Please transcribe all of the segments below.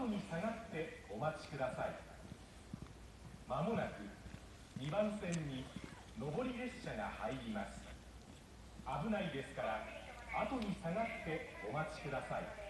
後に下がってお待ちください。まもなく2番線に上り列車が入ります。危ないですから後に下がってお待ちください。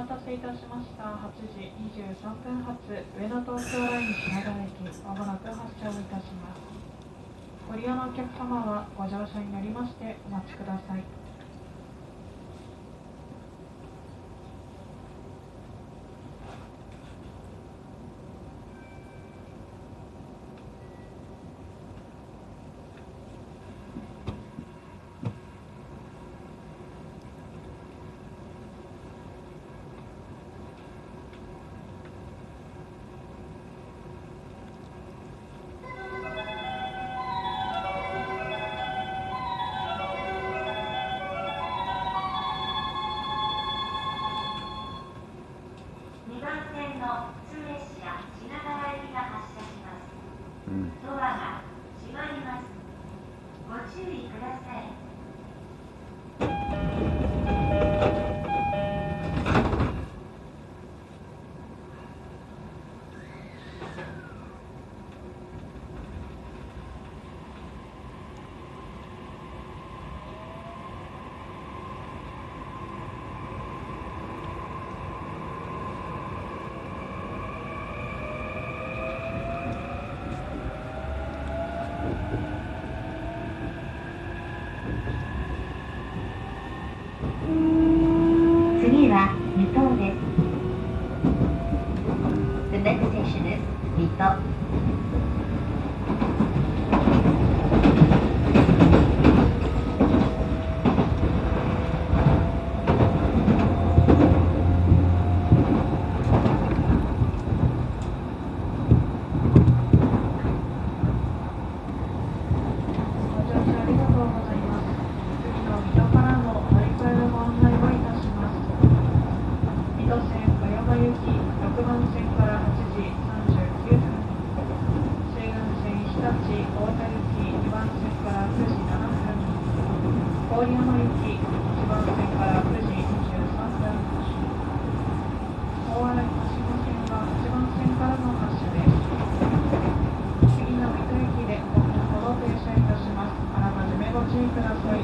待たせいたしました。8時23分発上野東京ライン品川駅、まもなく発車をいたします。ご利用のお客様はご乗車になりましてお待ちください。2番線の普通列車品川駅が発車します。ドアが閉まります。ご注意ください。次は水戸です。The next station is 水戸。ご乗車ありがとうございます。次の水戸からの乗り換えのご案内をいたします。水戸線葉山行き6番線から8時39分、西岸線日立太田行き2番線から9時7分、郡山行き1番線から9時23分、大洗鹿島線は8番線からの発車です。次の水戸駅で5分ほど停車いたします。あらかじめご注意ください。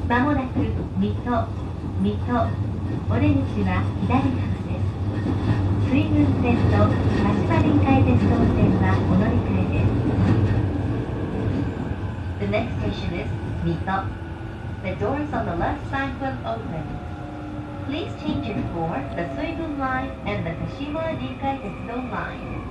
まもなく水戸、お出口は左側です。水郡線と柏臨海鉄道線はお乗り換えです。The next station is Mito. The doors on the left side will open. Please change it for the Suigun Line and the Kashima Rinkai Tetsudo Line.